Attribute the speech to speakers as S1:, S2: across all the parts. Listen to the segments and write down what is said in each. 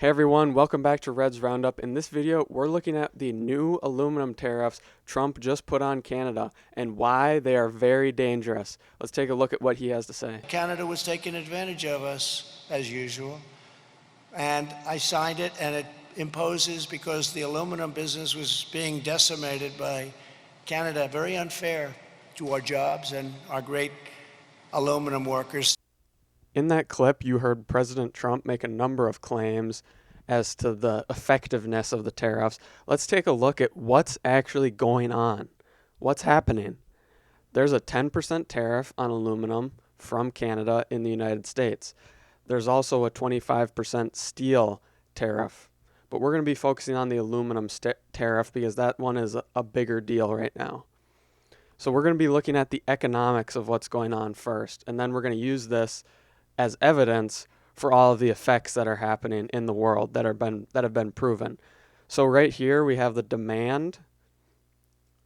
S1: Hey everyone, welcome back to Reds Roundup. In this video, we're looking at the new aluminum tariffs Trump just put on Canada and why they are very dangerous. Let's take a look at what he has to say.
S2: Canada was taking advantage of us, as usual, and I signed it, and it imposes, because the aluminum business was being decimated by Canada, very unfair to our jobs and our great aluminum workers.
S1: In that clip, you heard President Trump make a number of claims as to the effectiveness of the tariffs. Let's take a look at what's actually going on. What's happening? There's a 10% tariff on aluminum from Canada in the United States. There's also a 25% steel tariff. But we're going to be focusing on the aluminum tariff because that one is a bigger deal right now. So we're going to be looking at the economics of what's going on first, and then we're going to use this as evidence for all of the effects that are happening in the world that have been proven. So right here we have the demand.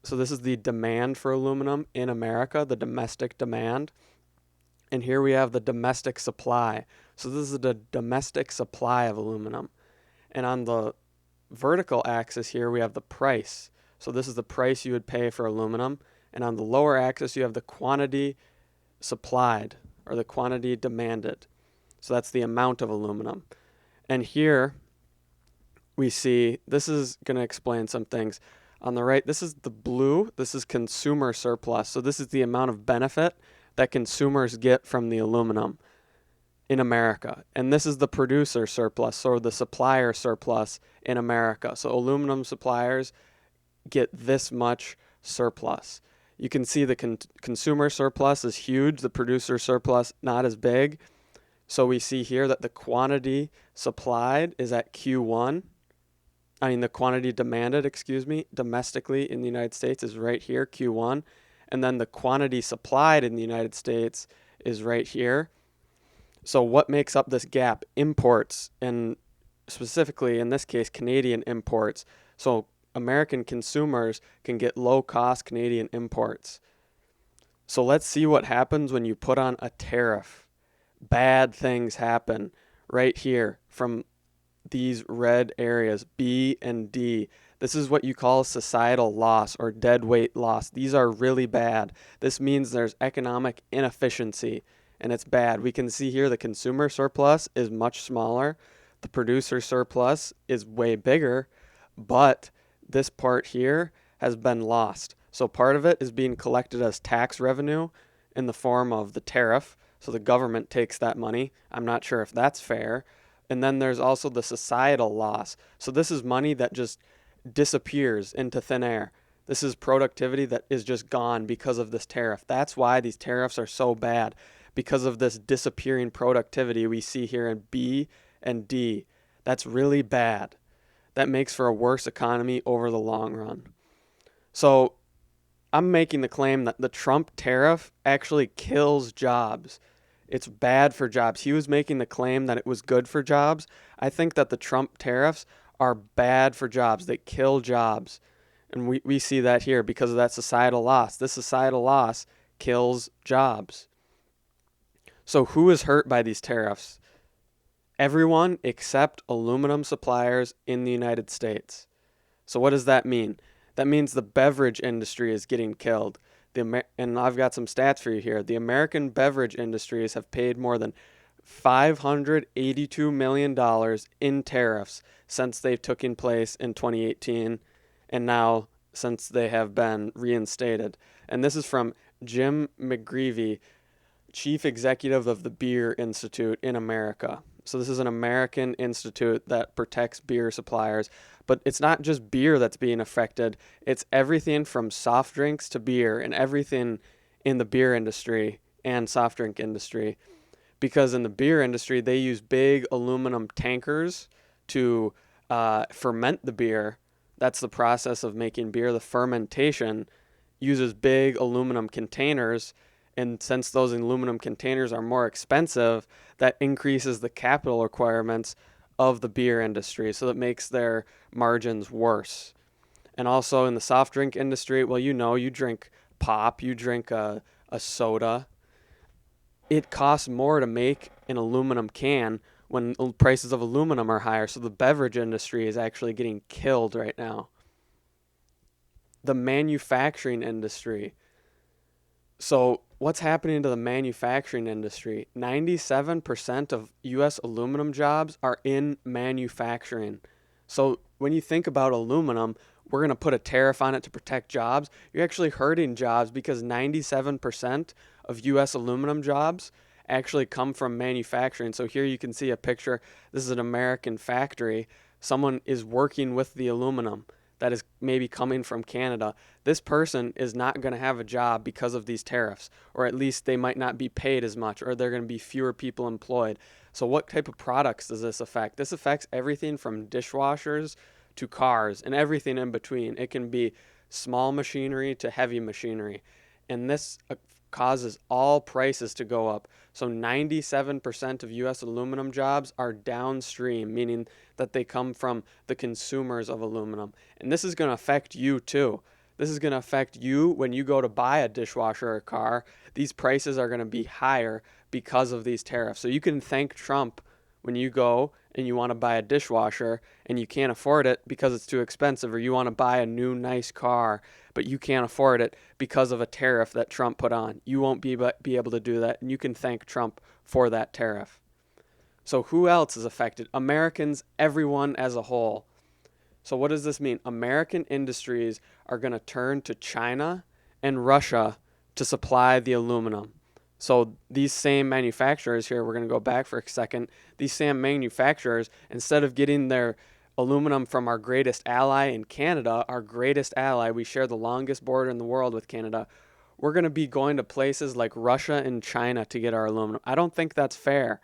S1: So this is the demand for aluminum in America, the domestic demand. And here we have the domestic supply. So this is the domestic supply of aluminum. And on the vertical axis here, we have the price. So this is the price you would pay for aluminum. And on the lower axis, you have the quantity supplied or the quantity demanded. So that's the amount of aluminum. And here we see, this is going to explain some things. On the right, this is the blue. This is consumer surplus. So this is the amount of benefit that consumers get from the aluminum in America. And this is the producer surplus, or the supplier surplus in America. So aluminum suppliers get this much surplus. You can see the consumer surplus is huge, the producer surplus not as big. So we see here that the quantity supplied is at Q1. The quantity demanded, domestically in the United States is right here, Q1. And then the quantity supplied in the United States is right here. So what makes up this gap? Imports, and specifically in this case, Canadian imports. So American consumers can get low-cost Canadian imports. So let's see what happens when you put on a tariff. Bad things happen right here from these red areas, B and D. This is what you call societal loss or dead weight loss. These are really bad. This means there's economic inefficiency, and it's bad. We can see here the consumer surplus is much smaller. The producer surplus is way bigger, but this part here has been lost. So part of it is being collected as tax revenue in the form of the tariff. So the government takes that money. I'm not sure if that's fair. And then there's also the societal loss. So this is money that just disappears into thin air. This is productivity that is just gone because of this tariff. That's why these tariffs are so bad, because of this disappearing productivity we see here in B and D. That's really bad. That makes for a worse economy over the long run. So I'm making the claim that the Trump tariff actually kills jobs. It's bad for jobs. He was making the claim that it was good for jobs. I think that the Trump tariffs are bad for jobs. They kill jobs. And we see that here because of that societal loss. This societal loss kills jobs. So who is hurt by these tariffs? Everyone except aluminum suppliers in the United States. So what does that mean? That means the beverage industry is getting killed. And I've got some stats for you here. The American beverage industries have paid more than $582 million in tariffs since they've taken place in 2018, and now since they have been reinstated. And this is from Jim McGreevey, Chief Executive of the Beer Institute in America. So this is an American institute that protects beer suppliers. But it's not just beer that's being affected. It's everything from soft drinks to beer, and everything in the beer industry and soft drink industry. Because in the beer industry, they use big aluminum tankers to ferment the beer. That's the process of making beer. The fermentation uses big aluminum containers. And since those aluminum containers are more expensive, that increases the capital requirements of the beer industry. So that makes their margins worse. And also in the soft drink industry, well, you drink pop, you drink a soda. It costs more to make an aluminum can when prices of aluminum are higher. So the beverage industry is actually getting killed right now. The manufacturing industry. So what's happening to the manufacturing industry? 97% of US aluminum jobs are in manufacturing. So when you think about aluminum, we're going to put a tariff on it to protect jobs. You're actually hurting jobs because 97% of US aluminum jobs actually come from manufacturing. So here you can see a picture. This is an American factory. Someone is working with the aluminum that is maybe coming from Canada. This person is not going to have a job because of these tariffs, or at least they might not be paid as much, or they're going to be fewer people employed. So, what type of products does this affect? This affects everything from dishwashers to cars and everything in between. It can be small machinery to heavy machinery. And this causes all prices to go up. So 97% of US aluminum jobs are downstream, meaning that they come from the consumers of aluminum. And this is going to affect you too. This is going to affect you when you go to buy a dishwasher or a car. These prices are going to be higher because of these tariffs. So you can thank Trump when you go and you want to buy a dishwasher and you can't afford it because it's too expensive, or you want to buy a new nice car but you can't afford it because of a tariff that Trump put on. You won't be able to do that, and you can thank Trump for that tariff. So who else is affected? Americans, everyone as a whole. So what does this mean? American industries are going to turn to China and Russia to supply the aluminum. So these same manufacturers here, we're going to go back for a second. These same manufacturers, instead of getting their aluminum from our greatest ally in Canada, our greatest ally, we share the longest border in the world with Canada, we're going to be going to places like Russia and China to get our aluminum. I don't think that's fair.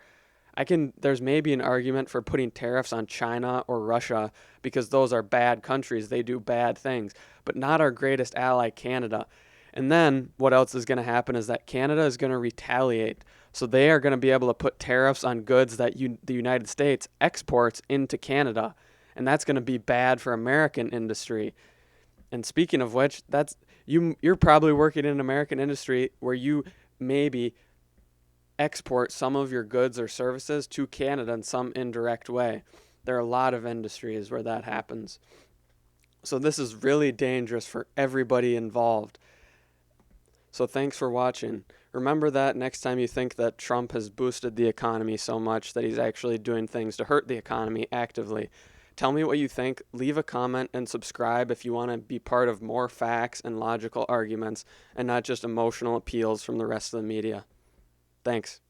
S1: There's maybe an argument for putting tariffs on China or Russia because those are bad countries. They do bad things, but not our greatest ally, Canada. And then what else is going to happen is that Canada is going to retaliate. So they are going to be able to put tariffs on goods that the United States exports into Canada. And that's going to be bad for American industry. And speaking of which, you're probably working in an American industry where you maybe export some of your goods or services to Canada in some indirect way. There are a lot of industries where that happens. So this is really dangerous for everybody involved. So thanks for watching. Remember that next time you think that Trump has boosted the economy so much that he's actually doing things to hurt the economy actively. Tell me what you think. Leave a comment and subscribe if you want to be part of more facts and logical arguments and not just emotional appeals from the rest of the media. Thanks.